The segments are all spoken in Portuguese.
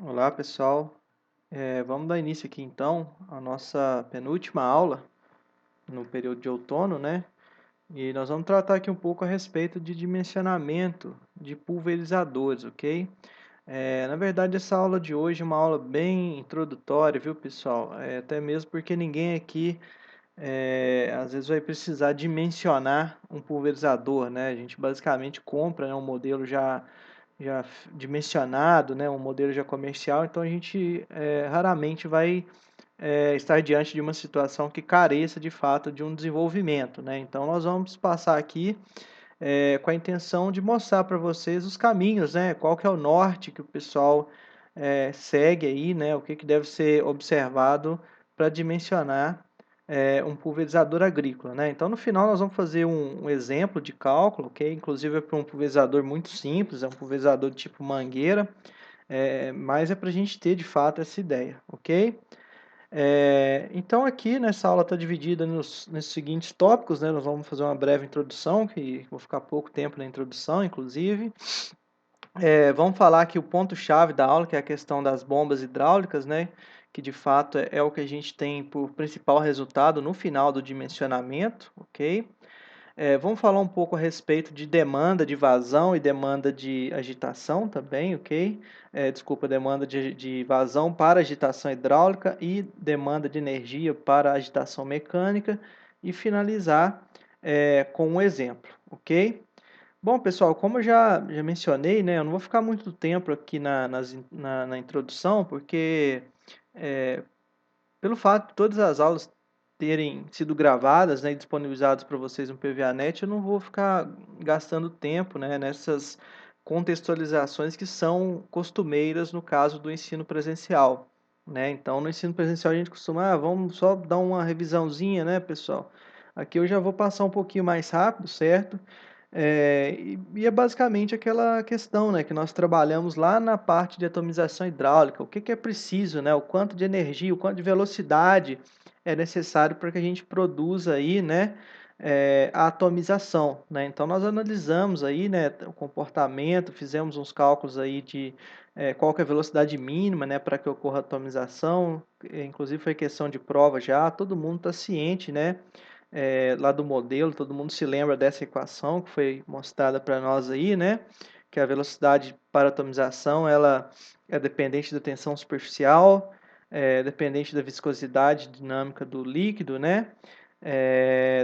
Olá, pessoal. Vamos dar início aqui então à nossa penúltima aula no período de outono, né? E nós vamos tratar aqui um pouco a respeito de dimensionamento de pulverizadores, ok? Na verdade, essa aula de hoje é uma aula bem introdutória, viu, pessoal? Até mesmo porque ninguém aqui às vezes vai precisar dimensionar um pulverizador, né? A gente basicamente compra, né, um modelo já dimensionado, né, um modelo já comercial, então a gente raramente vai estar diante de uma situação que careça de fato de um desenvolvimento, né? Então nós vamos passar aqui com a intenção de mostrar para vocês os caminhos, né? Qual que é o norte que o pessoal segue aí, né? O que, que deve ser observado para dimensionar um pulverizador agrícola, né? Então no final nós vamos fazer um exemplo de cálculo, ok? Inclusive é para um pulverizador muito simples, é um pulverizador de tipo mangueira, mas é para a gente ter de fato essa ideia, ok? Então aqui nessa aula está dividida nesses seguintes tópicos, né? Nós vamos fazer uma breve introdução, que vou ficar pouco tempo na introdução, inclusive. Vamos falar aqui o ponto-chave da aula, que é a questão das bombas hidráulicas, né? Que de fato é o que a gente tem por principal resultado no final do dimensionamento, ok? Vamos falar um pouco a respeito de demanda de vazão e demanda de agitação também, ok? Desculpa, demanda de vazão para agitação hidráulica e demanda de energia para agitação mecânica e finalizar com um exemplo, ok? Bom, pessoal, como eu já mencionei, né, eu não vou ficar muito tempo aqui na introdução, porque é, pelo fato de todas as aulas terem sido gravadas, né, e disponibilizadas para vocês no PVA-NET, eu não vou ficar gastando tempo, né, nessas contextualizações que são costumeiras no caso do ensino presencial, né? Então, no ensino presencial a gente costuma, vamos só dar uma revisãozinha, né, pessoal? Aqui eu já vou passar um pouquinho mais rápido, certo? E é basicamente aquela questão, né, que nós trabalhamos lá na parte de atomização hidráulica. O que que é preciso, né? O quanto de energia, o quanto de velocidade é necessário para que a gente produza aí, né, a atomização, né? Então nós analisamos aí, né, o comportamento, fizemos uns cálculos aí de qual que é a velocidade mínima, né, para que ocorra a atomização. Inclusive foi questão de prova já. Todo mundo está ciente, né? Lá do modelo, todo mundo se lembra dessa equação que foi mostrada para nós aí, né? Que a velocidade para atomização ela é dependente da tensão superficial, dependente da viscosidade dinâmica do líquido, né?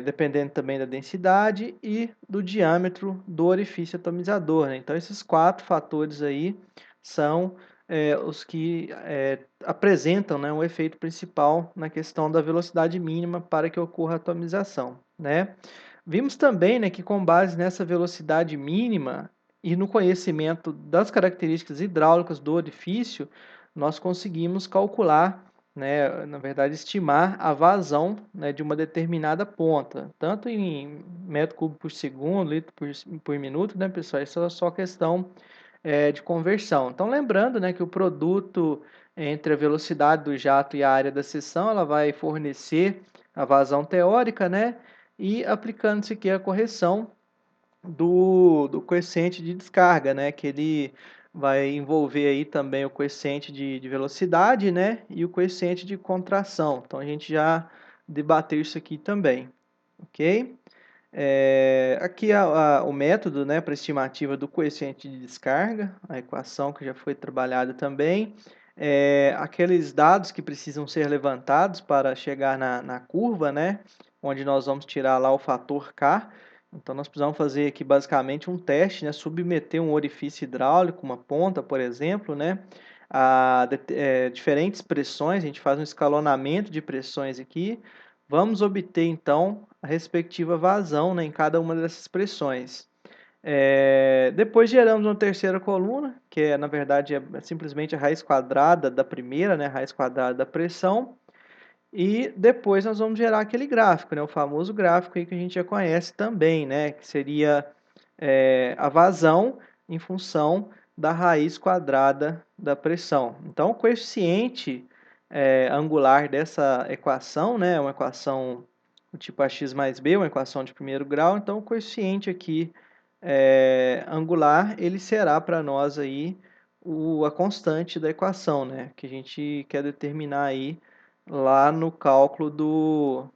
Dependendo também da densidade e do diâmetro do orifício atomizador, né? Então, esses quatro fatores aí são os que apresentam, né, o efeito principal na questão da velocidade mínima para que ocorra a atomização, né? Vimos também, né, que com base nessa velocidade mínima e no conhecimento das características hidráulicas do orifício, nós conseguimos calcular, né, na verdade, estimar a vazão, né, de uma determinada ponta, tanto em metro cúbico por segundo, litro por minuto, né, pessoal? Isso é só questão de conversão. Então, lembrando, né, que o produto entre a velocidade do jato e a área da seção, ela vai fornecer a vazão teórica, né, e aplicando-se aqui a correção do coeficiente de descarga, né, que ele vai envolver aí também o coeficiente de velocidade, né, e o coeficiente de contração. Então, a gente já debateu isso aqui também, ok? Aqui o método, né, para estimativa do coeficiente de descarga, a equação que já foi trabalhada também, aqueles dados que precisam ser levantados para chegar na curva, né, onde nós vamos tirar lá o fator K. Então, nós precisamos fazer aqui basicamente um teste, né, submeter um orifício hidráulico, uma ponta, por exemplo, né, a diferentes pressões, a gente faz um escalonamento de pressões aqui. Vamos obter, então, a respectiva vazão, né, em cada uma dessas pressões. Depois geramos uma terceira coluna, que na verdade é simplesmente a raiz quadrada da primeira, né, a raiz quadrada da pressão. E depois nós vamos gerar aquele gráfico, né, o famoso gráfico aí que a gente já conhece também, né, que seria a vazão em função da raiz quadrada da pressão. Então, o coeficiente angular dessa equação, né, é uma equação do tipo ax mais b, uma equação de primeiro grau. Então, o coeficiente aqui angular, ele será para nós aí a constante da equação, né? Que a gente quer determinar aí lá no cálculo do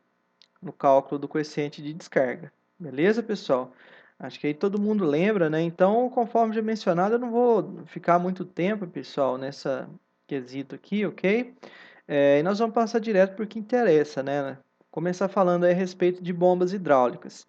coeficiente de descarga. Beleza, pessoal? Acho que aí todo mundo lembra, né? Então, conforme já mencionado, eu não vou ficar muito tempo, pessoal, nessa quesito aqui, ok? E nós vamos passar direto para o que interessa, né? Começar falando aí a respeito de bombas hidráulicas.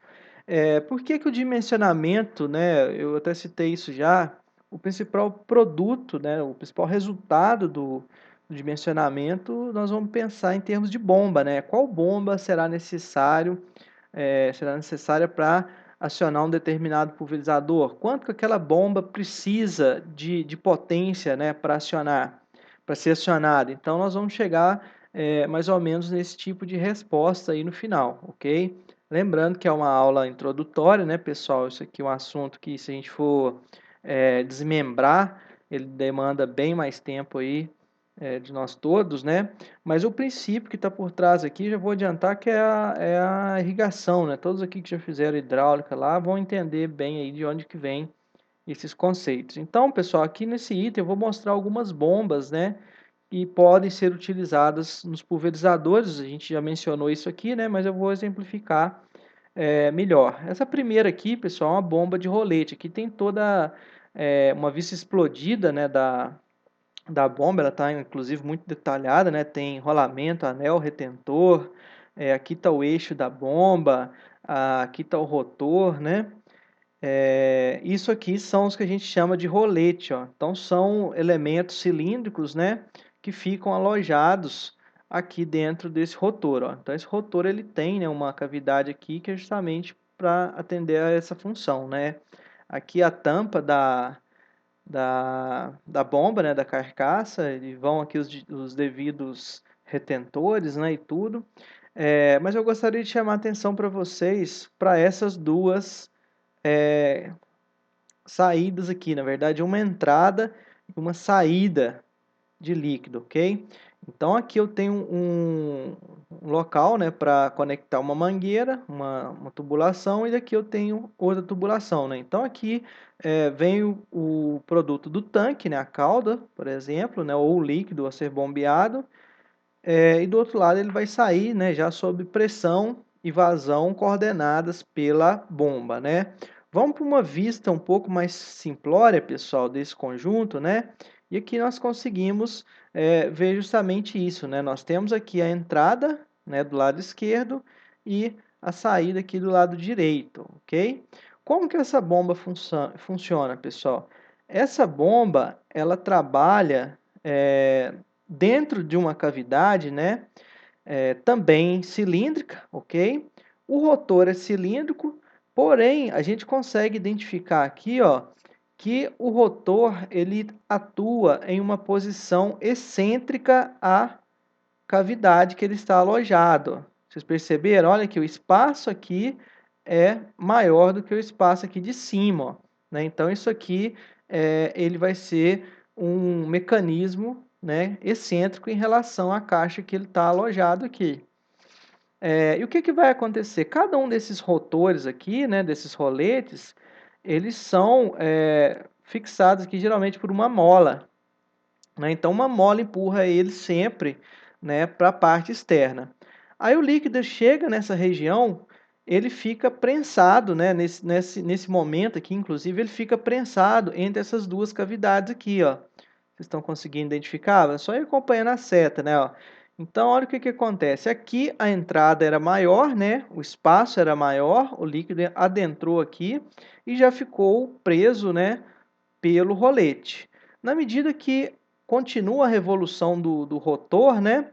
Por que que o dimensionamento, né? Eu até citei isso já. O principal produto, né? O principal resultado do dimensionamento, nós vamos pensar em termos de bomba, né? Qual bomba será necessária para acionar um determinado pulverizador? Quanto que aquela bomba precisa de potência, né, para ser acionada? Então, nós vamos chegar mais ou menos nesse tipo de resposta aí no final, ok? Lembrando que é uma aula introdutória, né, pessoal? Isso aqui é um assunto que, se a gente for desmembrar, ele demanda bem mais tempo aí de nós todos, né? Mas o princípio que está por trás aqui, já vou adiantar que é a irrigação, né? Todos aqui que já fizeram hidráulica lá vão entender bem aí de onde que vem esses conceitos. Então, pessoal, aqui nesse item eu vou mostrar algumas bombas, né? Que podem ser utilizadas nos pulverizadores. A gente já mencionou isso aqui, né? Mas eu vou exemplificar melhor. Essa primeira aqui, pessoal, é uma bomba de rolete. Aqui tem toda uma vista explodida, né? Da bomba, ela está inclusive muito detalhada, né? Tem rolamento, anel, retentor, aqui está o eixo da bomba, aqui está o rotor, né? Isso aqui são os que a gente chama de rolete, ó. Então são elementos cilíndricos, né? Que ficam alojados aqui dentro desse rotor, ó. Então esse rotor ele tem, né, uma cavidade aqui que é justamente para atender a essa função, né? Aqui a tampa da bomba, né, da carcaça, e vão aqui os devidos retentores, né, e tudo. Mas eu gostaria de chamar a atenção para vocês para essas duas saídas aqui, na verdade, uma entrada e uma saída de líquido, ok? Então aqui eu tenho um local, né, para conectar uma mangueira, uma tubulação, e daqui eu tenho outra tubulação, né? Então aqui vem o produto do tanque, né, a cauda, por exemplo, né, ou o líquido a ser bombeado, e do outro lado ele vai sair, né, já sob pressão e vazão coordenadas pela bomba, né? Vamos para uma vista um pouco mais simplória, pessoal, desse conjunto, né? E aqui nós conseguimos ver justamente isso, né? Nós temos aqui a entrada, né, do lado esquerdo e a saída aqui do lado direito, ok? Como que essa bomba funciona, pessoal? Essa bomba, ela trabalha dentro de uma cavidade, né, também cilíndrica, ok? O rotor é cilíndrico, porém a gente consegue identificar aqui, ó, que o rotor ele atua em uma posição excêntrica à cavidade que ele está alojado. Vocês perceberam? Olha que o espaço aqui é maior do que o espaço aqui de cima, ó, né? Então isso aqui ele vai ser um mecanismo, né, excêntrico em relação à caixa que ele está alojado aqui. E o que vai acontecer? Cada um desses rotores aqui, né, desses roletes, eles são fixados aqui geralmente por uma mola, né? Então uma mola empurra ele sempre, né, para a parte externa. Aí o líquido chega nessa região, ele fica prensado, né, nesse momento aqui, inclusive, ele fica prensado entre essas duas cavidades aqui, ó. Vocês estão conseguindo identificar? É só ir acompanhando a seta, né, ó. Então, olha o que acontece. Aqui a entrada era maior, né? O espaço era maior, o líquido adentrou aqui e já ficou preso, né, pelo rolete. Na medida que continua a revolução do rotor, né,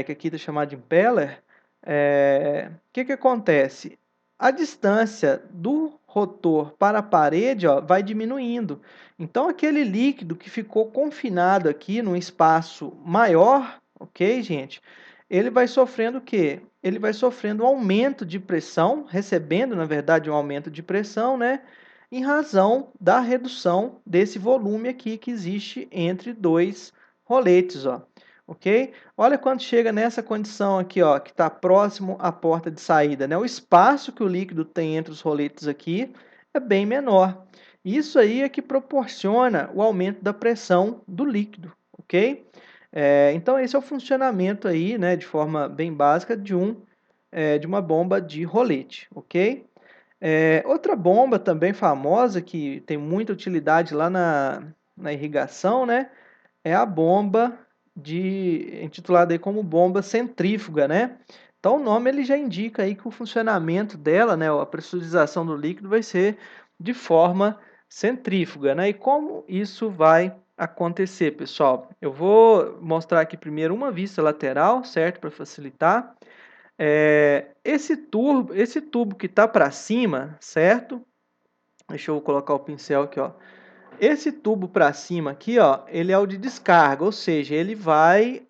que aqui está chamado de impeller, o que acontece? A distância do rotor para a parede, ó, vai diminuindo. Então, aquele líquido que ficou confinado aqui num espaço maior, ok, gente? Ele vai sofrendo o quê? Ele vai sofrendo um aumento de pressão, recebendo, na verdade, um aumento de pressão, né? Em razão da redução desse volume aqui que existe entre dois roletes, ó, ok? Olha quando chega nessa condição aqui, ó, que está próximo à porta de saída, né? O espaço que o líquido tem entre os roletes aqui é bem menor. Isso aí é que proporciona o aumento da pressão do líquido, ok? Então esse é o funcionamento aí, né, de forma bem básica de uma bomba de rolete, ok? Outra bomba também famosa que tem muita utilidade lá na irrigação, né, é a bomba intitulada aí como bomba centrífuga, né? Então o nome ele já indica aí que o funcionamento dela, né, a pressurização do líquido vai ser de forma centrífuga, né? E como isso vai acontecer, pessoal? Eu vou mostrar aqui primeiro uma vista lateral, certo? Para facilitar. Esse tubo que está para cima, certo? Deixa eu colocar o pincel aqui, ó. Esse tubo para cima aqui, ó, ele é o de descarga, ou seja, ele vai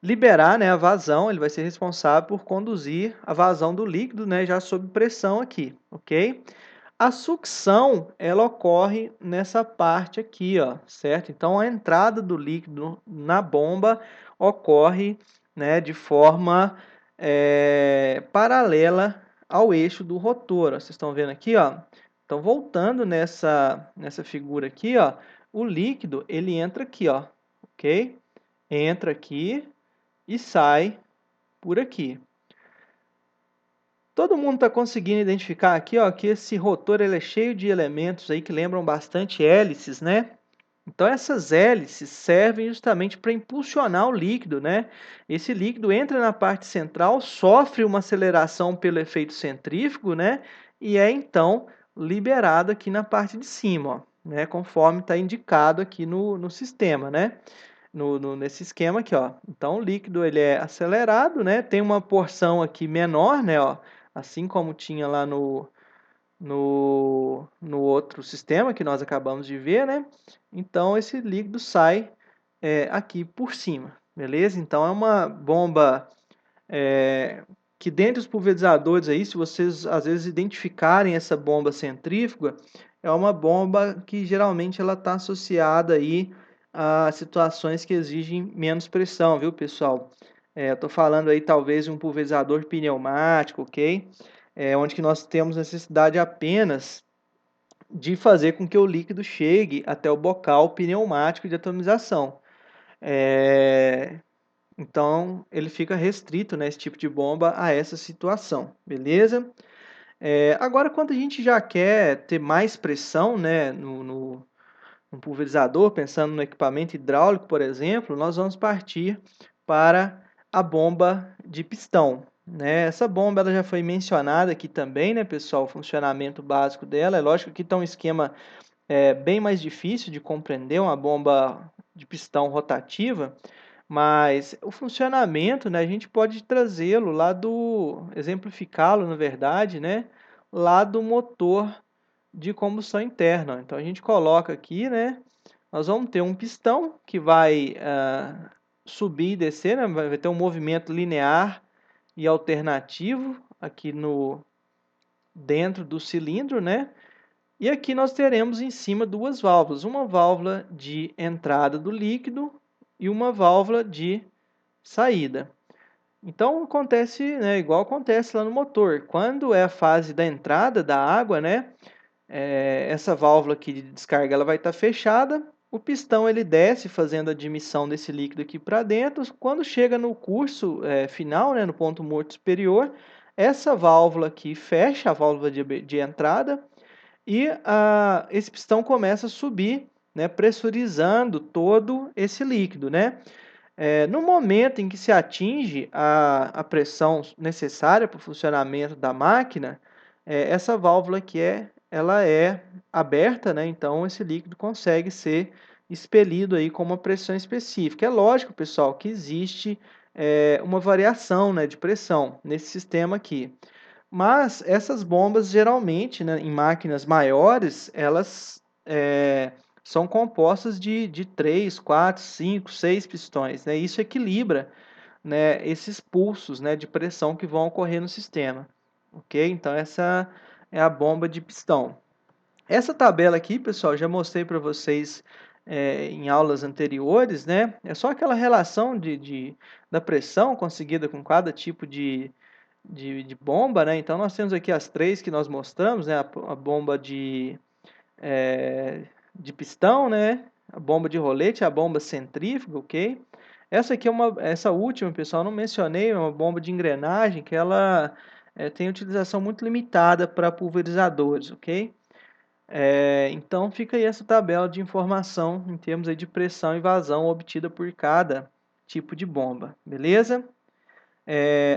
liberar, né, a vazão, ele vai ser responsável por conduzir a vazão do líquido, né, já sob pressão aqui, ok? A sucção, ela ocorre nessa parte aqui, ó, certo? Então, a entrada do líquido na bomba ocorre, né, de forma paralela ao eixo do rotor. Ó. Vocês estão vendo aqui, ó? Então, voltando nessa figura aqui, ó, o líquido, ele entra aqui, ó, ok? Entra aqui e sai por aqui. Todo mundo está conseguindo identificar aqui, ó, que esse rotor ele é cheio de elementos aí que lembram bastante hélices, né? Então essas hélices servem justamente para impulsionar o líquido, né? Esse líquido entra na parte central, sofre uma aceleração pelo efeito centrífugo, né? E é então liberado aqui na parte de cima, ó, né? Conforme está indicado aqui no sistema, né? Nesse esquema aqui, ó. Então o líquido ele é acelerado, né? Tem uma porção aqui menor, né? Ó, assim como tinha lá no outro sistema que nós acabamos de ver, né? Então esse líquido sai aqui por cima, beleza? Então é uma bomba que dentre os pulverizadores aí, se vocês às vezes identificarem essa bomba centrífuga, é uma bomba que geralmente ela está associada aí a situações que exigem menos pressão, viu, pessoal? Eu estou falando aí talvez de um pulverizador pneumático, ok? Onde que nós temos necessidade apenas de fazer com que o líquido chegue até o bocal pneumático de atomização. Então, ele fica restrito, né, esse tipo de bomba, a essa situação, beleza? Agora, quando a gente já quer ter mais pressão, né, no pulverizador, pensando no equipamento hidráulico, por exemplo, nós vamos partir para a bomba de pistão, né? Essa bomba ela já foi mencionada aqui também, né, pessoal? O funcionamento básico dela. É lógico que está um esquema bem mais difícil de compreender, uma bomba de pistão rotativa, mas o funcionamento, né, a gente pode trazê-lo exemplificá-lo, na verdade, né, lá do motor de combustão interna. Então a gente coloca aqui, né, nós vamos ter um pistão que vai subir e descer, né, vai ter um movimento linear e alternativo aqui dentro do cilindro, né? E aqui nós teremos em cima duas válvulas, uma válvula de entrada do líquido e uma válvula de saída. Então acontece, né, igual acontece lá no motor. Quando é a fase da entrada da água, né, essa válvula aqui de descarga ela vai estar fechada. O pistão ele desce fazendo a admissão desse líquido aqui para dentro. Quando chega no curso final, né, no ponto morto superior, essa válvula aqui fecha a válvula de entrada e esse pistão começa a subir, né, pressurizando todo esse líquido, né? No momento em que se atinge a pressão necessária para o funcionamento da máquina, essa válvula aqui ela é aberta, né? Então esse líquido consegue ser expelido aí com uma pressão específica. É lógico, pessoal, que existe uma variação, né, de pressão nesse sistema aqui. Mas essas bombas, geralmente, né, em máquinas maiores, elas são compostas de 3, 4, 5, 6 pistões. Né? Isso equilibra, né, esses pulsos, né, de pressão que vão ocorrer no sistema. Ok? Então, essa é a bomba de pistão. Essa tabela aqui, pessoal, já mostrei para vocês em aulas anteriores. Né? É só aquela relação da pressão conseguida com cada tipo de bomba, né? Então nós temos aqui as três que nós mostramos, né? A bomba de pistão, né? A bomba de rolete, a bomba centrífuga, ok? Essa aqui essa última, pessoal, eu não mencionei, é uma bomba de engrenagem que ela tem utilização muito limitada para pulverizadores, ok? Então fica aí essa tabela de informação em termos aí de pressão e vazão obtida por cada tipo de bomba, beleza?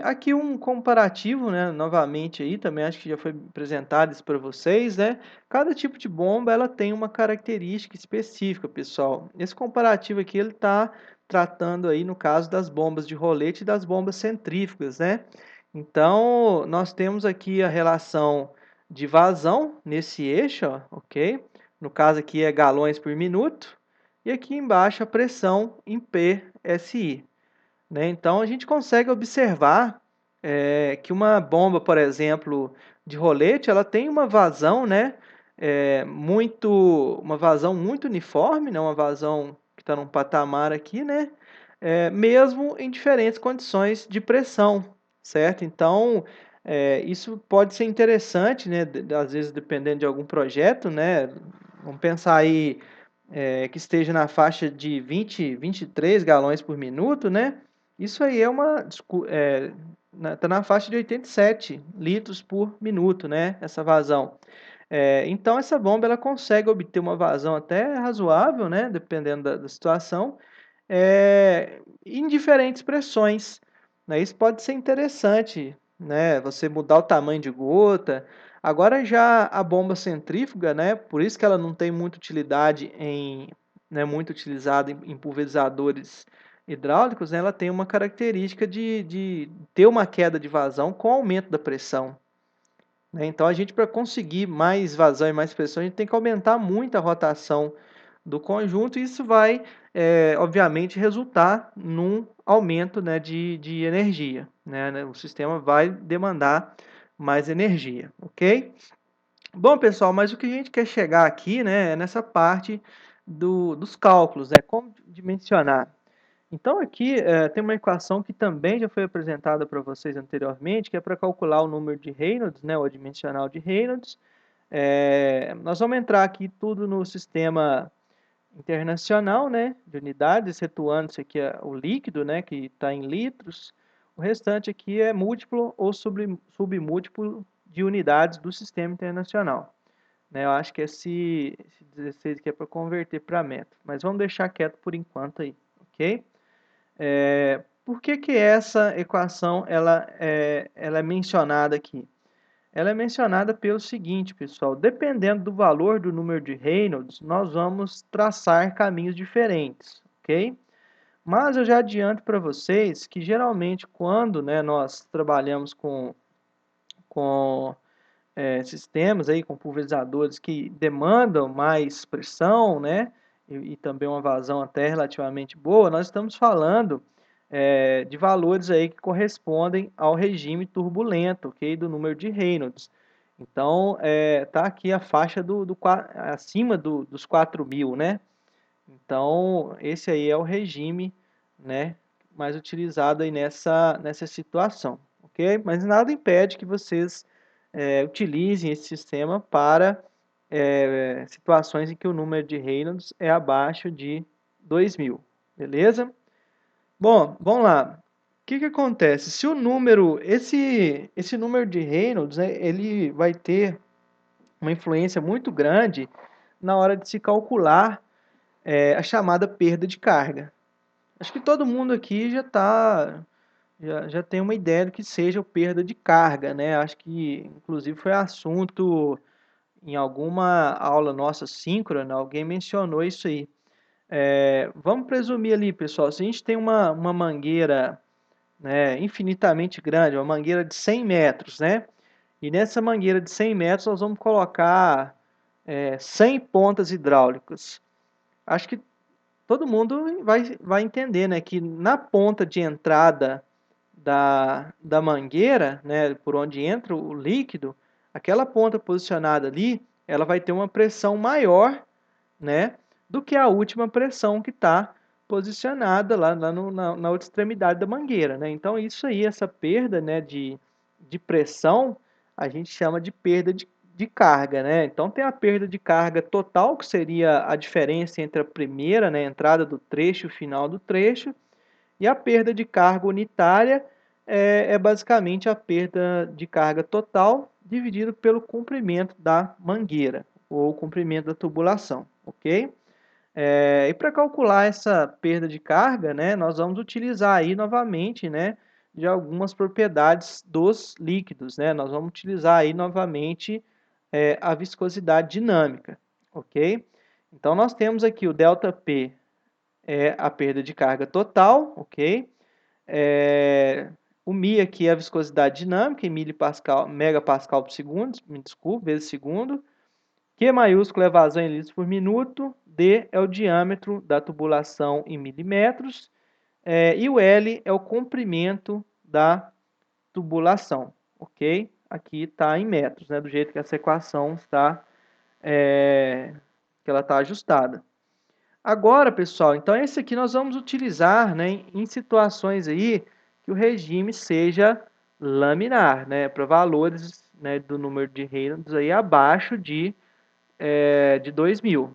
Aqui um comparativo, né, novamente aí, também acho que já foi apresentado isso para vocês, né? Cada tipo de bomba, ela tem uma característica específica, pessoal. Esse comparativo aqui, ele está tratando aí, no caso, das bombas de rolete e das bombas centrífugas, né? Então, nós temos aqui a relação de vazão nesse eixo, ó, ok? No caso aqui é galões por minuto. E aqui embaixo a pressão em PSI. Né? Então, a gente consegue observar que uma bomba, por exemplo, de rolete, ela tem uma vazão, né, uma vazão muito uniforme, né, uma vazão que está num patamar aqui, né, mesmo em diferentes condições de pressão, certo? Então, isso pode ser interessante, né, às vezes dependendo de algum projeto, né, vamos pensar aí que esteja na faixa de 23 galões por minuto, né? Isso aí tá na faixa de 87 litros por minuto, né? Essa vazão. Então essa bomba ela consegue obter uma vazão até razoável, né? Dependendo da situação, em diferentes pressões, né? Isso pode ser interessante, né? Você mudar o tamanho de gota. Agora já a bomba centrífuga, né? Por isso que ela não tem muita utilidade né, muito utilizada em pulverizadores hidráulicos, né? Ela tem uma característica de ter uma queda de vazão com aumento da pressão, né? Então a gente, para conseguir mais vazão e mais pressão, a gente tem que aumentar muito a rotação do conjunto, e isso vai, obviamente, resultar num aumento, né, de energia, né? O sistema vai demandar mais energia, ok? Bom, pessoal, mas o que a gente quer chegar aqui, né, é nessa parte dos cálculos, né? Como dimensionar. Então, aqui tem uma equação que também já foi apresentada para vocês anteriormente, que é para calcular o número de Reynolds, né, o dimensional de Reynolds. Nós vamos entrar aqui tudo no sistema internacional, né, de unidades, excetuando isso aqui o líquido, né, que está em litros. O restante aqui é múltiplo ou submúltiplo de unidades do sistema internacional. Né, eu acho que esse 16 aqui é para converter para metro, mas vamos deixar quieto por enquanto aí, ok? Por que essa equação ela é mencionada aqui? Ela é mencionada pelo seguinte, pessoal, dependendo do valor do número de Reynolds, nós vamos traçar caminhos diferentes, ok? Mas eu já adianto para vocês que geralmente quando, né, nós trabalhamos com sistemas aí, com pulverizadores que demandam mais pressão, né, e também uma vazão até relativamente boa, nós estamos falando de valores aí que correspondem ao regime turbulento, ok? Do número de Reynolds. Então, tá aqui a faixa acima dos 4.000, né? Então, esse aí é o regime, né, mais utilizado aí nessa situação, ok? Mas nada impede que vocês utilizem esse sistema para situações em que o número de Reynolds é abaixo de 2.000, beleza? Bom, vamos lá. O que acontece? Se o número, esse número de Reynolds, né, ele vai ter uma influência muito grande na hora de se calcular a chamada perda de carga. Acho que todo mundo aqui já tem uma ideia do que seja o perda de carga, né? Acho que, inclusive, foi assunto em alguma aula nossa síncrona, alguém mencionou isso aí. Vamos presumir ali, pessoal, se a gente tem uma mangueira, né, infinitamente grande, uma mangueira de 100 metros, né? E nessa mangueira de 100 metros nós vamos colocar 100 pontas hidráulicas. Acho que todo mundo vai entender, né, que na ponta de entrada da mangueira, né, por onde entra o líquido, aquela ponta posicionada ali, ela vai ter uma pressão maior, né, do que a última pressão que está posicionada lá na outra extremidade da mangueira, né? Então isso aí, essa perda, né, de pressão, a gente chama de perda de carga, né? Então tem a perda de carga total, que seria a diferença entre a primeira, né, entrada do trecho e o final do trecho, e a perda de carga unitária é basicamente a perda de carga total dividido pelo comprimento da mangueira, ou comprimento da tubulação, ok? E para calcular essa perda de carga, né, nós vamos utilizar aí novamente, né, de algumas propriedades dos líquidos, né? Nós vamos utilizar aí novamente a viscosidade dinâmica, ok? Então nós temos aqui o ΔP é a perda de carga total, ok? O Mi aqui é a viscosidade dinâmica em megapascal por segundo, me desculpe, vezes segundo. Q maiúsculo é vazão em litros por minuto, D é o diâmetro da tubulação em milímetros, e o L é o comprimento da tubulação, ok? Aqui está em metros, né, do jeito que essa equação está, que ela está ajustada. Agora, pessoal, então esse aqui nós vamos utilizar, né, em situações aí que o regime seja laminar, né, para valores, né, do número de Reynolds aí abaixo de 2.000.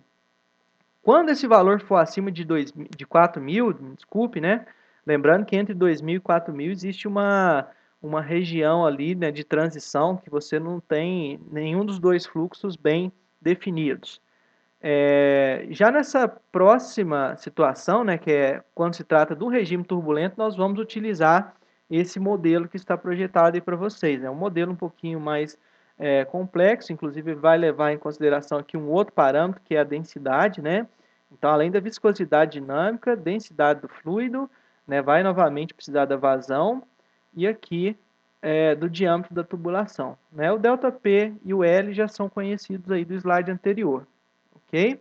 Quando esse valor for acima de 4.000, desculpe, né? Lembrando que entre 2.000 e 4.000 existe uma região ali, né, de transição que você não tem nenhum dos dois fluxos bem definidos. Já nessa próxima situação, né, que é quando se trata do regime turbulento, nós vamos utilizar esse modelo que está projetado aí para vocês. É um modelo um pouquinho mais complexo, inclusive vai levar em consideração aqui um outro parâmetro, que é a densidade, né? Então, além da viscosidade dinâmica, densidade do fluido, né, vai novamente precisar da vazão e aqui do diâmetro da tubulação, né? O ΔP e o L já são conhecidos aí do slide anterior, ok?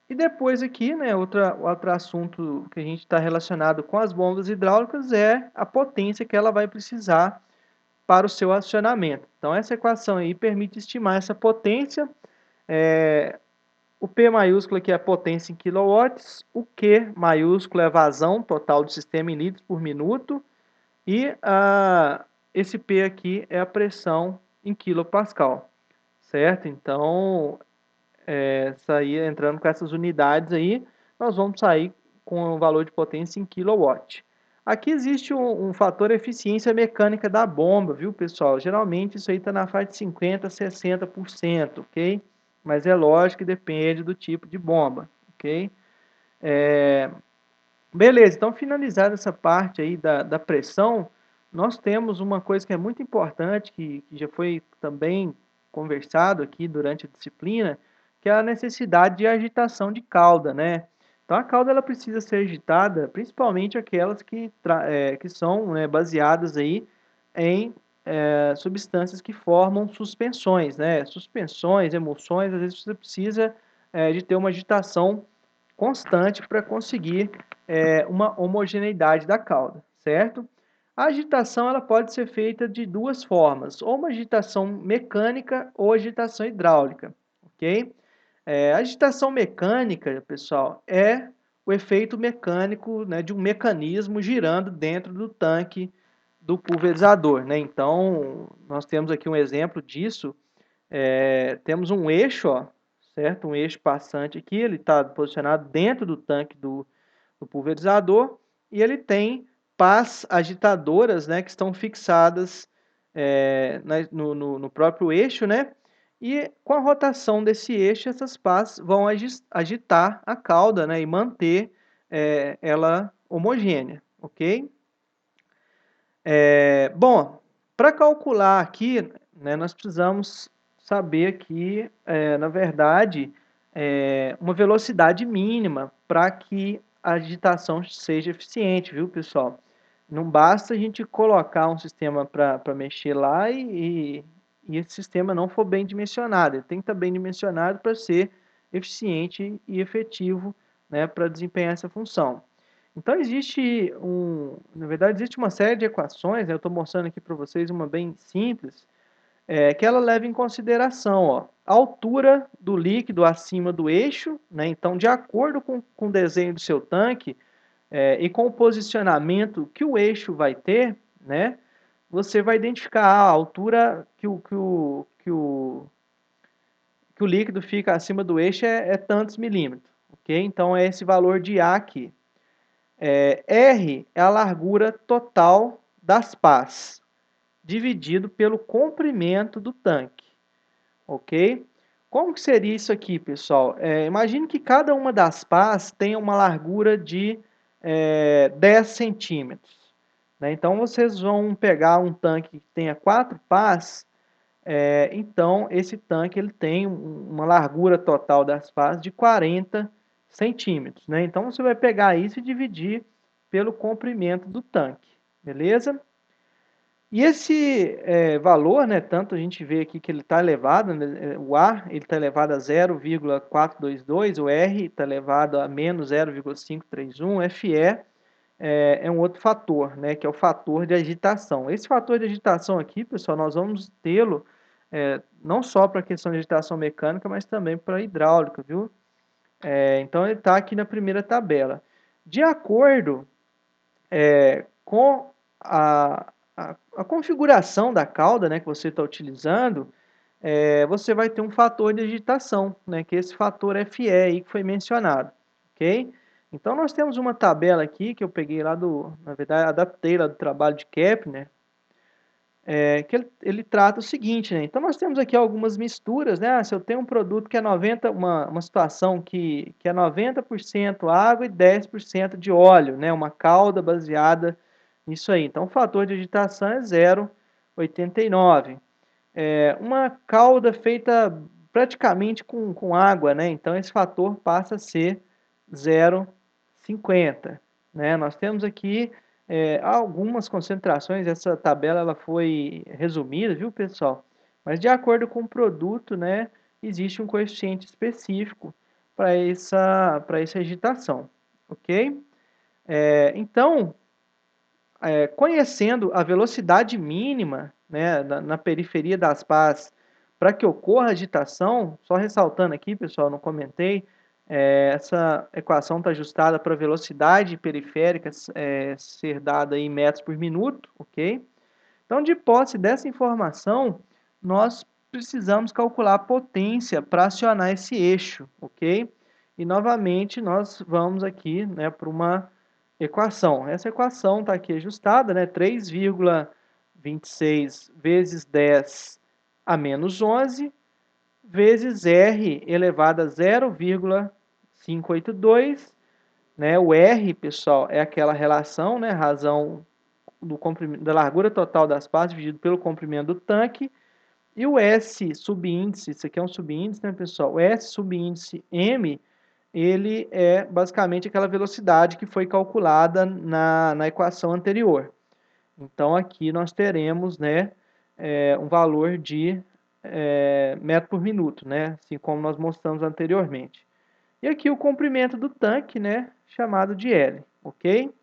E depois aqui, né, outro assunto que a gente está relacionado com as bombas hidráulicas é a potência que ela vai precisar para o seu acionamento. Então, essa equação aí permite estimar essa potência. O P maiúsculo aqui é a potência em quilowatts, o Q maiúsculo é a vazão total do sistema em litros por minuto, e esse P aqui é a pressão em quilopascal, certo? Então, entrando com essas unidades aí, nós vamos sair com o valor de potência em kilowatt. Aqui existe um fator eficiência mecânica da bomba, viu, pessoal? Geralmente isso aí está na faixa de 50% a 60%, ok? Mas é lógico que depende do tipo de bomba, ok? Beleza, então finalizada essa parte aí da pressão, nós temos uma coisa que é muito importante, que já foi também conversado aqui durante a disciplina, que é a necessidade de agitação de cauda, né? Então a cauda ela precisa ser agitada, principalmente aquelas que são, né, baseadas aí em substâncias que formam suspensões, né? Suspensões, emulsões, às vezes você precisa de ter uma agitação constante para conseguir uma homogeneidade da cauda, certo? A agitação ela pode ser feita de duas formas, ou uma agitação mecânica ou agitação hidráulica, ok? A agitação mecânica, pessoal, é o efeito mecânico, né, de um mecanismo girando dentro do tanque do pulverizador, né? Então, nós temos aqui um exemplo disso. Temos um eixo, ó, certo? Um eixo passante aqui, ele está posicionado dentro do tanque do pulverizador e ele tem pás agitadoras, né, que estão fixadas no próprio eixo, né? E com a rotação desse eixo, essas pás vão agitar a cauda, né, e manter ela homogênea, ok? Bom, para calcular aqui, né, nós precisamos saber que, na verdade, uma velocidade mínima para que a agitação seja eficiente, viu, pessoal? Não basta a gente colocar um sistema para mexer lá e esse sistema não for bem dimensionado. Ele tem que estar bem dimensionado para ser eficiente e efetivo, né, para desempenhar essa função. Então na verdade existe uma série de equações, né, eu estou mostrando aqui para vocês uma bem simples, que ela leva em consideração, ó, a altura do líquido acima do eixo, né, então de acordo com o desenho do seu tanque e com o posicionamento que o eixo vai ter, né, você vai identificar a altura que o líquido fica acima do eixo é tantos milímetros, ok? Então é esse valor de A aqui. R é a largura total das pás, dividido pelo comprimento do tanque, ok? Como que seria isso aqui, pessoal? Imagine que cada uma das pás tenha uma largura de 10 centímetros. Né? Então, vocês vão pegar um tanque que tenha 4 pás, então esse tanque ele tem uma largura total das pás de 40 centímetros. Né? Então, você vai pegar isso e dividir pelo comprimento do tanque, beleza? E esse valor, né, tanto a gente vê aqui que ele está elevado, né, o A ele está elevado a 0,422, o R está elevado a menos 0,531, o FE é um outro fator, né, que é o fator de agitação. Esse fator de agitação aqui, pessoal, nós vamos tê-lo não só para a questão de agitação mecânica, mas também para a hidráulica, viu? Então ele está aqui na primeira tabela. De acordo com a configuração da cauda, né, que você está utilizando, você vai ter um fator de agitação, né, que é esse fator FE aí que foi mencionado, ok? Então nós temos uma tabela aqui que eu peguei lá na verdade, adaptei lá do trabalho de Kepler, que ele trata o seguinte, né? Então nós temos aqui algumas misturas, né? Se eu tenho um produto que é uma situação que é 90% água e 10% de óleo, né? Uma calda baseada nisso aí. Então o fator de agitação é 0,89. Uma calda feita praticamente com água, né? Então esse fator passa a ser 0,50. Né? Nós temos aqui algumas concentrações, essa tabela ela foi resumida, viu, pessoal? Mas de acordo com o produto, né, existe um coeficiente específico para essa agitação, ok? Então, conhecendo a velocidade mínima, né, na periferia das pás para que ocorra agitação, só ressaltando aqui, pessoal, não comentei, essa equação está ajustada para a velocidade periférica ser dada em metros por minuto, ok? Então, de posse dessa informação, nós precisamos calcular a potência para acionar esse eixo, ok? E, novamente, nós vamos aqui, né, para uma equação. Essa equação está aqui ajustada, né, 3,26 vezes 10 a menos 11, vezes R elevado a 0,582, né? O R, pessoal, é aquela relação, né? Razão da largura total das partes dividido pelo comprimento do tanque. E o S subíndice, isso aqui é um subíndice, né, pessoal? O S subíndice M, ele é basicamente aquela velocidade que foi calculada na equação anterior. Então, aqui nós teremos, né, um valor de metro por minuto, né? Assim como nós mostramos anteriormente. E aqui o comprimento do tanque, né? Chamado de L, ok?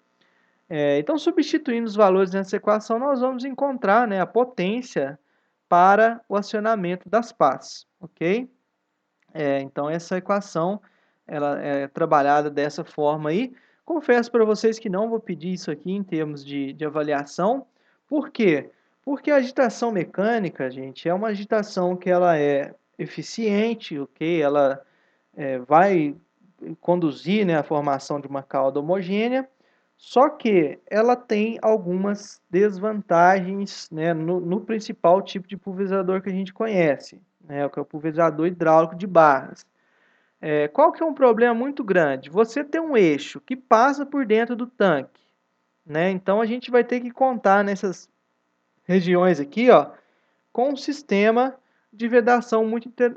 Então, substituindo os valores nessa equação, nós vamos encontrar, né, a potência para o acionamento das pás, ok? Então, essa equação ela é trabalhada dessa forma aí. Confesso para vocês que não vou pedir isso aqui em termos de avaliação. Por quê? Porque a agitação mecânica, gente, é uma agitação que ela é eficiente, ok? Ela vai conduzir, né, a formação de uma cauda homogênea, só que ela tem algumas desvantagens, né, no principal tipo de pulverizador que a gente conhece, né, que é o pulverizador hidráulico de barras. Qual que é um problema muito grande? Você tem um eixo que passa por dentro do tanque, né? Então a gente vai ter que contar nessas regiões aqui, ó, com um sistema de vedação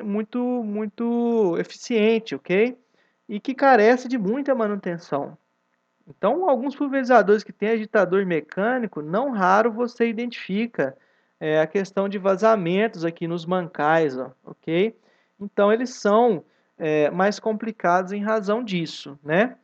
muito eficiente, ok? E que carece de muita manutenção. Então, alguns pulverizadores que têm agitador mecânico, não raro você identifica a questão de vazamentos aqui nos mancais, ó, ok? Então, eles são mais complicados em razão disso, né?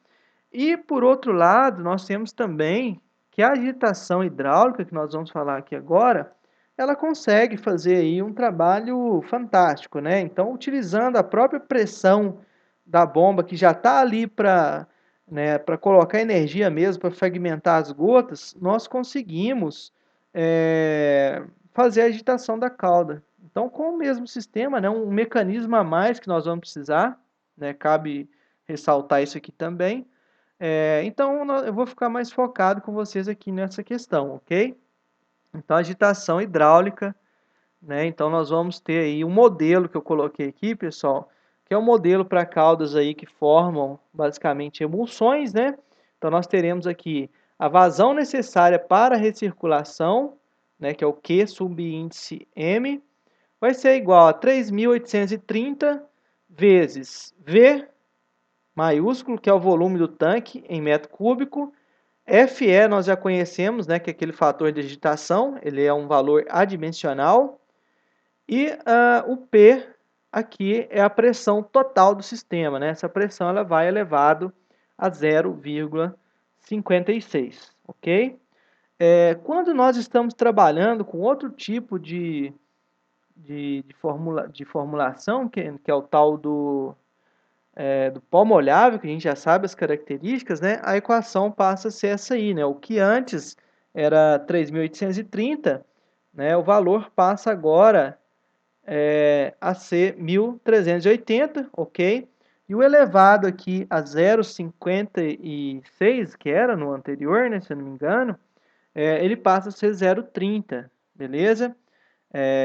E, por outro lado, nós temos também que a agitação hidráulica, que nós vamos falar aqui agora, ela consegue fazer aí um trabalho fantástico, né? Então, utilizando a própria pressão da bomba, que já está ali para colocar energia mesmo, para fragmentar as gotas, nós conseguimos fazer a agitação da cauda. Então, com o mesmo sistema, né, um mecanismo a mais que nós vamos precisar, né, cabe ressaltar isso aqui também. Então, eu vou ficar mais focado com vocês aqui nessa questão, ok? Então, agitação hidráulica, né? Então, nós vamos ter aí um modelo que eu coloquei aqui, pessoal, que é um modelo para caudas aí que formam basicamente emulsões, né? Então, nós teremos aqui a vazão necessária para a recirculação, né, que é o Q subíndice M, vai ser igual a 3.830 vezes V maiúsculo, que é o volume do tanque em metro cúbico. FE nós já conhecemos, né, que é aquele fator de agitação, ele é um valor adimensional. E o P aqui é a pressão total do sistema, né? Essa pressão ela vai elevado a 0,56, ok? Quando nós estamos trabalhando com outro tipo de formulação, que é o tal do pó molhável, que a gente já sabe as características, né? A equação passa a ser essa aí, né? O que antes era 3.830, né? O valor passa agora a ser 1.380, ok? E o elevado aqui a 0,56, que era no anterior, né, se eu não me engano, ele passa a ser 0,30, beleza?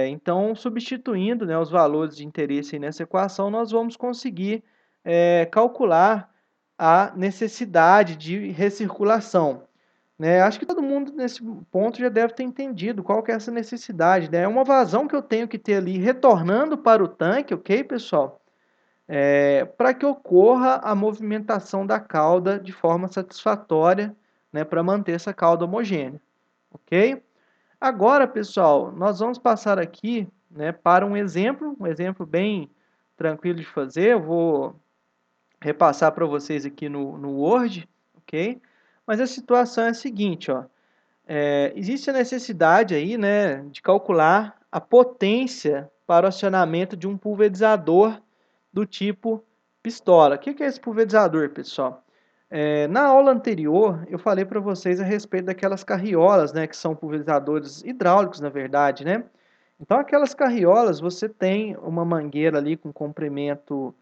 Então, substituindo, né, os valores de interesse nessa equação, nós vamos conseguir calcular a necessidade de recirculação. Né? Acho que todo mundo nesse ponto já deve ter entendido qual que é essa necessidade. Né? É uma vazão que eu tenho que ter ali retornando para o tanque, ok, pessoal? Para que ocorra a movimentação da cauda de forma satisfatória, né, para manter essa cauda homogênea, ok? Agora, pessoal, nós vamos passar aqui, né, para um exemplo bem tranquilo de fazer. Eu vou repassar para vocês aqui no Word, ok? Mas a situação é a seguinte, ó. Existe a necessidade aí, né, de calcular a potência para o acionamento de um pulverizador do tipo pistola. O que é esse pulverizador, pessoal? Na aula anterior, eu falei para vocês a respeito daquelas carriolas, né, que são pulverizadores hidráulicos, na verdade, né? Então, aquelas carriolas, você tem uma mangueira ali com comprimento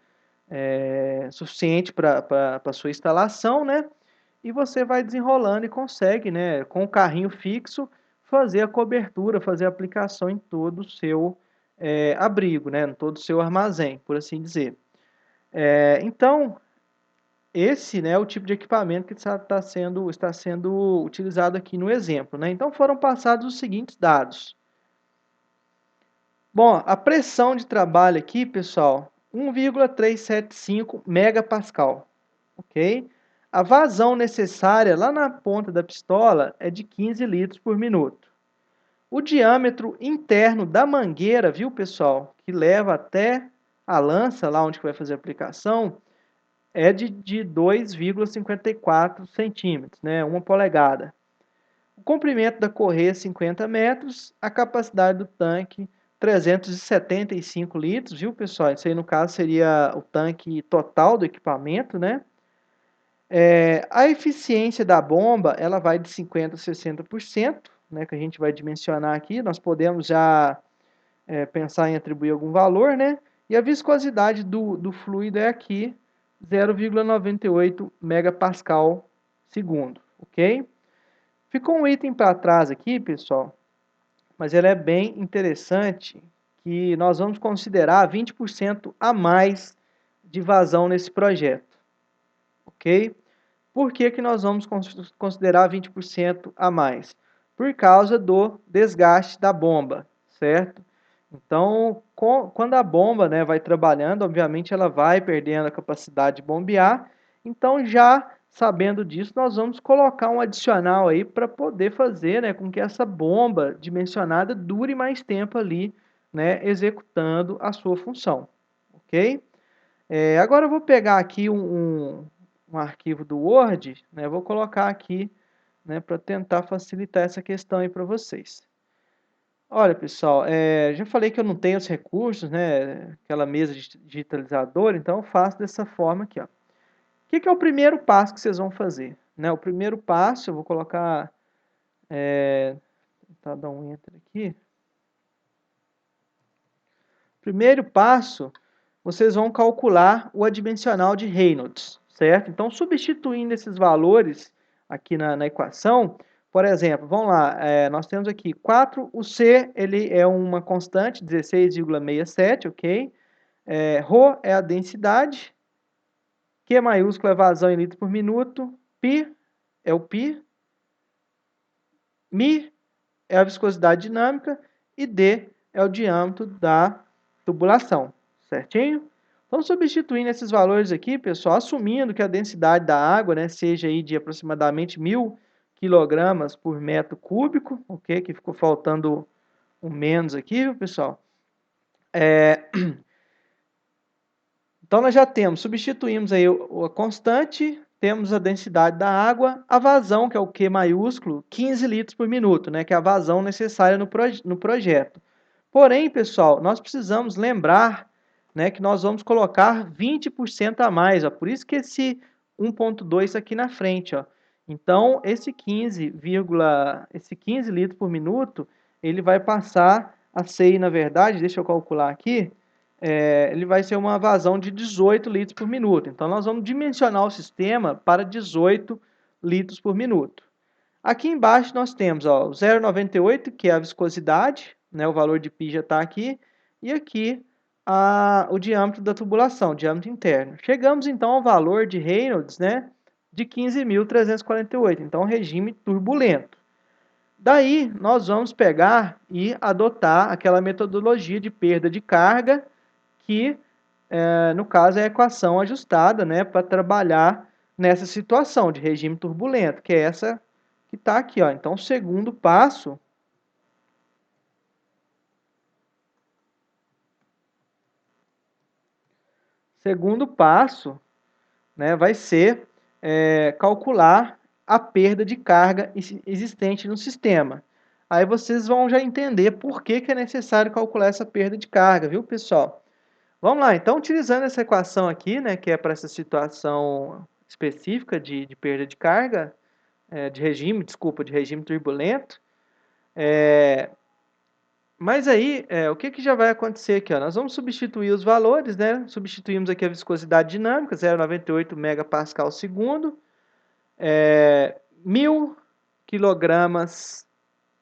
suficiente para a sua instalação, né? E você vai desenrolando e consegue, né, com o carrinho fixo, fazer a cobertura, fazer a aplicação em todo o seu abrigo, né, em todo o seu armazém, por assim dizer. Então, esse, né, é o tipo de equipamento que está sendo utilizado aqui no exemplo, né? Então, foram passados os seguintes dados. Bom, a pressão de trabalho aqui, pessoal, 1,375 megapascal, ok? A vazão necessária lá na ponta da pistola é de 15 litros por minuto. O diâmetro interno da mangueira, viu, pessoal, que leva até a lança, lá onde vai fazer a aplicação, é de 2,54 centímetros, né, 1 polegada. O comprimento da correia 50 metros, a capacidade do tanque 375 litros, viu, pessoal? Isso aí, no caso, seria o tanque total do equipamento, né? A eficiência da bomba, ela vai de 50% a 60%, né, que a gente vai dimensionar aqui. Nós podemos já pensar em atribuir algum valor, né? E a viscosidade do fluido é aqui 0,98 megapascal segundo, ok? Ficou um item para trás aqui, pessoal, mas ele é bem interessante, que nós vamos considerar 20% a mais de vazão nesse projeto, ok? Por que que nós vamos considerar 20% a mais? Por causa do desgaste da bomba, certo? Então, quando a bomba, né, vai trabalhando, obviamente ela vai perdendo a capacidade de bombear. Então, já sabendo disso, nós vamos colocar um adicional aí para poder fazer, né, com que essa bomba dimensionada dure mais tempo ali, né, executando a sua função, ok? Agora eu vou pegar aqui um arquivo do Word, né, vou colocar aqui, né, para tentar facilitar essa questão aí para vocês. Olha, pessoal, já falei que eu não tenho os recursos, né, aquela mesa digitalizadora, então eu faço dessa forma aqui, ó. O que é o primeiro passo que vocês vão fazer? Né, o primeiro passo, eu vou colocar tentar dar um enter aqui. Primeiro passo, vocês vão calcular o adimensional de Reynolds, certo? Então, substituindo esses valores aqui na equação, por exemplo, vamos lá, nós temos aqui 4, o C ele é uma constante, 16,67, ok? Rho é a densidade, Q maiúsculo é vazão em litros por minuto, π é o π, μ é a viscosidade dinâmica e D é o diâmetro da tubulação, certinho? Então, substituindo esses valores aqui, pessoal, assumindo que a densidade da água, né, seja aí de aproximadamente 1.000 kg por metro cúbico, ok? Que ficou faltando um menos aqui, viu, pessoal? Então, nós já temos, substituímos aí a constante, temos a densidade da água, a vazão, que é o Q maiúsculo, 15 litros por minuto, né, que é a vazão necessária no projeto. Porém, pessoal, nós precisamos lembrar, né, que nós vamos colocar 20% a mais, ó, por isso que esse 1,2 aqui na frente. Ó. Então, esse 15 litros por minuto, ele vai passar a ser, na verdade, deixa eu calcular aqui, ele vai ser uma vazão de 18 litros por minuto. Então, nós vamos dimensionar o sistema para 18 litros por minuto. Aqui embaixo nós temos ó, o 0,98, que é a viscosidade, né, o valor de π já está aqui, e aqui o diâmetro da tubulação, o diâmetro interno. Chegamos então ao valor de Reynolds, né, de 15.348, então regime turbulento. Daí nós vamos pegar e adotar aquela metodologia de perda de carga, que no caso é a equação ajustada, né, para trabalhar nessa situação de regime turbulento, que é essa que está aqui. Ó. Então, o segundo passo né, vai ser calcular a perda de carga existente no sistema. Aí vocês vão já entender por que é necessário calcular essa perda de carga, viu, pessoal? Vamos lá, então, utilizando essa equação aqui, né, que é para essa situação específica de perda de carga, de regime turbulento, mas aí, o que já vai acontecer aqui? Ó? Nós vamos substituir os valores, né? Substituímos aqui a viscosidade dinâmica, 0,98 megapascal segundo, 1.000 kg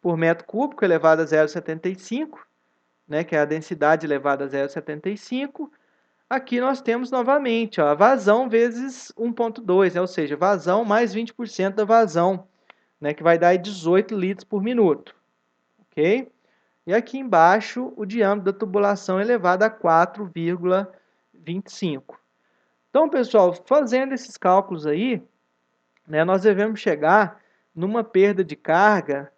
por metro cúbico elevado a 0,75, né? Que é a densidade elevada a 0,75. Aqui nós temos novamente ó, a vazão vezes 1,2, né? Ou seja, vazão mais 20% da vazão, né? Que vai dar 18 litros por minuto, ok? E aqui embaixo, o diâmetro da tubulação elevado a 4,25. Então, pessoal, fazendo esses cálculos aí, né, nós devemos chegar numa perda de carga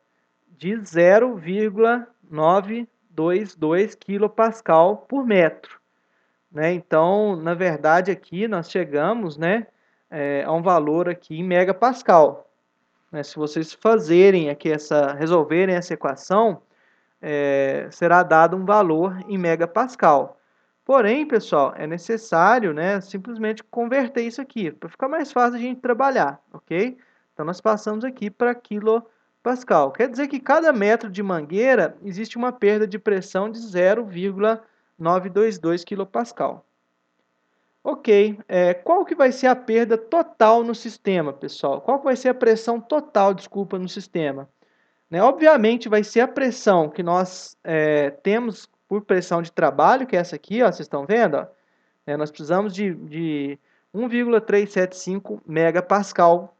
de 0,922 kPa por metro. Né? Então, na verdade, aqui nós chegamos, né, a um valor aqui em megapascal. Né? Se vocês fazerem aqui resolverem essa equação, será dado um valor em megapascal. Porém, pessoal, é necessário, né, simplesmente converter isso aqui, para ficar mais fácil a gente trabalhar, ok? Então, nós passamos aqui para quilopascal. Quer dizer que cada metro de mangueira existe uma perda de pressão de 0,922 kPa. Ok, qual que vai ser a perda total no sistema, pessoal? Qual que vai ser a pressão total, desculpa, no sistema? Né? Obviamente, vai ser a pressão que nós temos por pressão de trabalho, que é essa aqui, ó, vocês estão vendo? Ó? Nós precisamos de 1,375 megapascal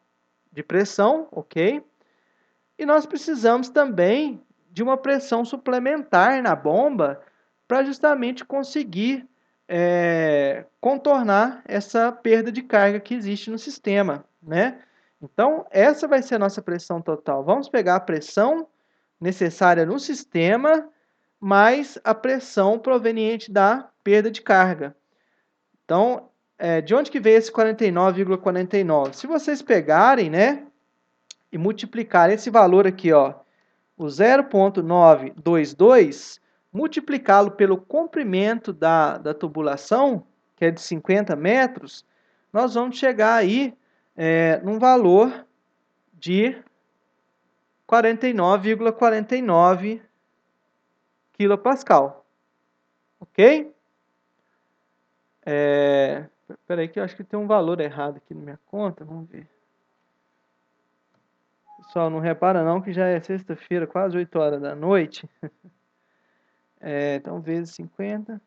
de pressão, ok? E nós precisamos também de uma pressão suplementar na bomba para justamente conseguir contornar essa perda de carga que existe no sistema, né? Então, essa vai ser a nossa pressão total. Vamos pegar a pressão necessária no sistema, mais a pressão proveniente da perda de carga. Então, de onde que veio esse 49,49? Se vocês pegarem, né, e multiplicarem esse valor aqui, ó, o 0,922, multiplicá-lo pelo comprimento da tubulação, que é de 50 metros, nós vamos chegar aí num valor de 49,49 kPa. Ok? Espera aí que eu acho que tem um valor errado aqui na minha conta. Vamos ver. Pessoal, não repara não que já é sexta-feira, quase 8 horas da noite. Então, vezes 50.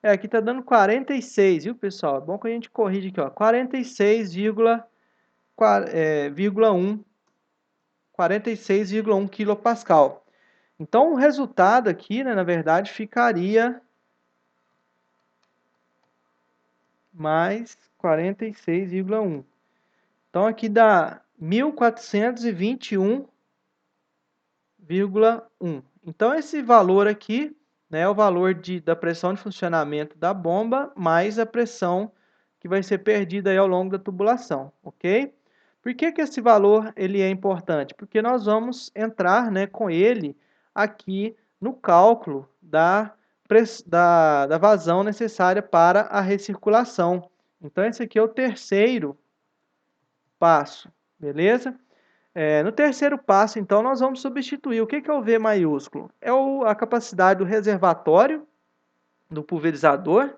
Aqui tá dando 46, viu, pessoal? É bom que a gente corrige aqui, ó. 46,1 kPa. Então, o resultado aqui, né, na verdade, ficaria mais 46,1. Então, aqui dá 1421,1. Então, esse valor aqui, né, é o valor da pressão de funcionamento da bomba mais a pressão que vai ser perdida aí ao longo da tubulação, ok? Por que esse valor ele é importante? Porque nós vamos entrar, né, com ele aqui no cálculo da vazão necessária para a recirculação. Então, esse aqui é o terceiro passo, beleza? No terceiro passo, então, nós vamos substituir. O que é o V maiúsculo? É a capacidade do reservatório do pulverizador,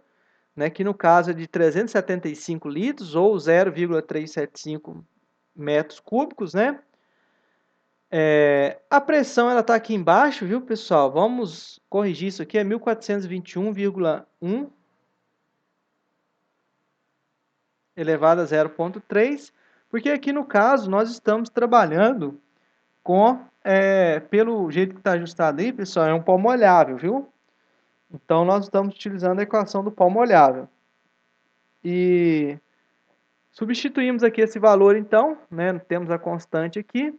né, que no caso é de 375 litros ou 0,375 metros cúbicos, né? A pressão ela está aqui embaixo, viu, pessoal? Vamos corrigir isso aqui, é 1421,1 elevado a 0,3, porque aqui no caso nós estamos trabalhando com, pelo jeito que está ajustado aí, pessoal, é um pó molhável, viu? Então nós estamos utilizando a equação do pó molhável. E substituímos aqui esse valor então, né? Temos a constante aqui.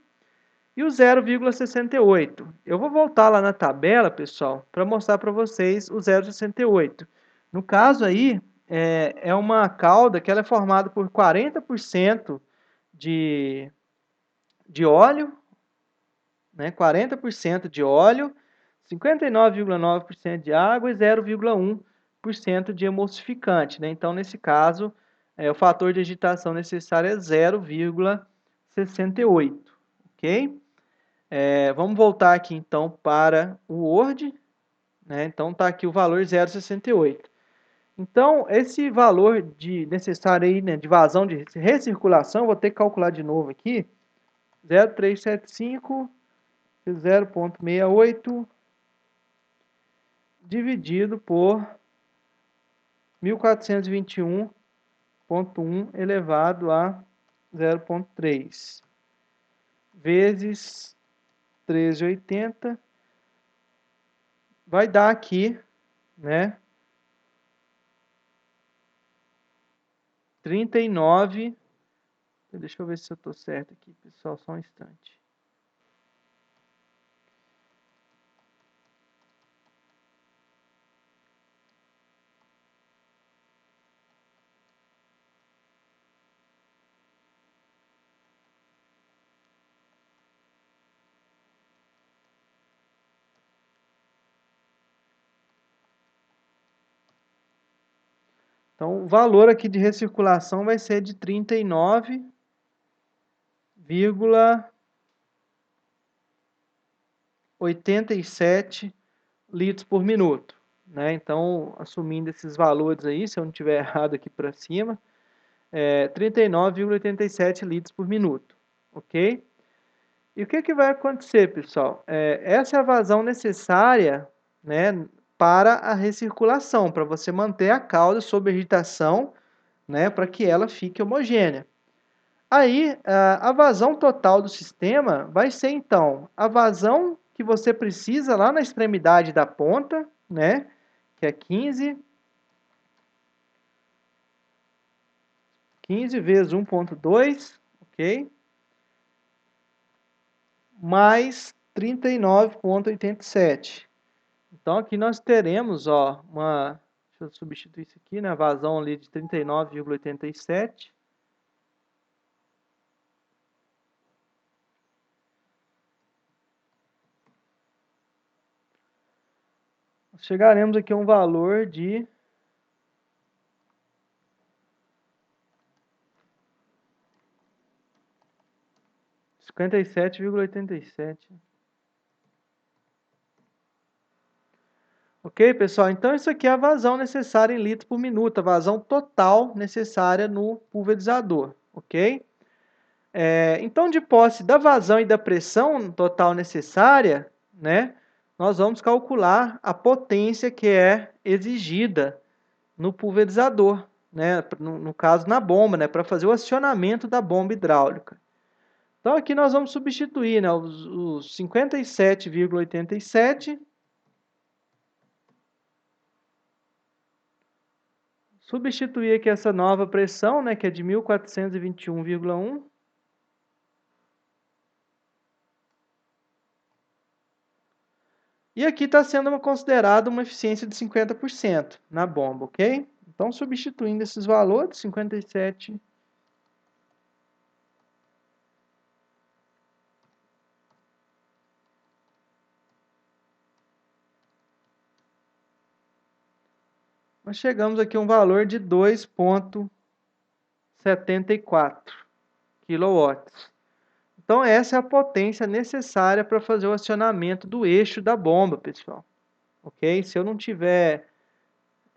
E o 0,68. Eu vou voltar lá na tabela, pessoal, para mostrar para vocês o 0,68. No caso aí, é uma calda que ela é formada por 40% de óleo, né? 40% de óleo, 59,9% de água e 0,1% de emulsificante, né? Então, nesse caso, o fator de agitação necessário é 0,68, ok? Vamos voltar aqui então para o Word, né? Então está aqui o valor 0,68. Então esse valor necessário aí, né, de vazão de recirculação, vou ter que calcular de novo aqui, 0,375 0,68 dividido por 1421,1 elevado a 0,3 vezes 13,80 vai dar aqui, né, 39. Deixa eu ver se eu estou certo aqui, pessoal, só um instante. Então, o valor aqui de recirculação vai ser de 39,87 litros por minuto, né? Então, assumindo esses valores aí, se eu não tiver errado aqui para cima, 39,87 litros por minuto, ok? E o que vai acontecer, pessoal? Essa é a vazão necessária, né, para a recirculação, para você manter a calda sob agitação, né, para que ela fique homogênea. Aí, a vazão total do sistema vai ser, então, a vazão que você precisa lá na extremidade da ponta, né, que é 15 vezes 1,2, ok? Mais 39,87. Então, aqui nós teremos, ó, deixa eu substituir isso aqui, né, vazão ali de 39,87. Chegaremos aqui a um valor de 57,87. Ok, pessoal? Então, isso aqui é a vazão necessária em litros por minuto, a vazão total necessária no pulverizador, ok? Então, de posse da vazão e da pressão total necessária, né, nós vamos calcular a potência que é exigida no pulverizador, né, no caso na bomba, né, para fazer o acionamento da bomba hidráulica. Então, aqui nós vamos substituir, né, os 57,87, substituir aqui essa nova pressão, né, que é de 1421,1. E aqui está sendo considerada uma eficiência de 50% na bomba, ok? Então, substituindo esses valores, 57, nós chegamos aqui a um valor de 2,74 kW. Então, essa é a potência necessária para fazer o acionamento do eixo da bomba, pessoal. Ok? Se eu não tiver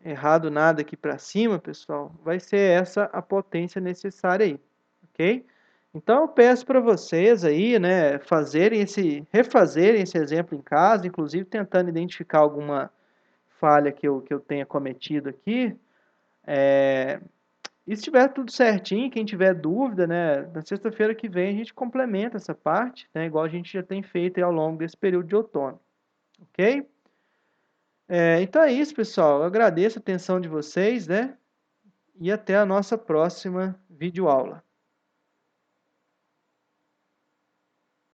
errado nada aqui para cima, pessoal, vai ser essa a potência necessária aí. Ok? Então, eu peço para vocês aí, né, refazerem esse exemplo em casa, inclusive tentando identificar alguma falha que eu tenha cometido aqui. E se estiver tudo certinho, quem tiver dúvida, né, na sexta-feira que vem a gente complementa essa parte, né, igual a gente já tem feito aí ao longo desse período de outono, ok? Então é isso, pessoal. Eu agradeço a atenção de vocês, né, e até a nossa próxima videoaula.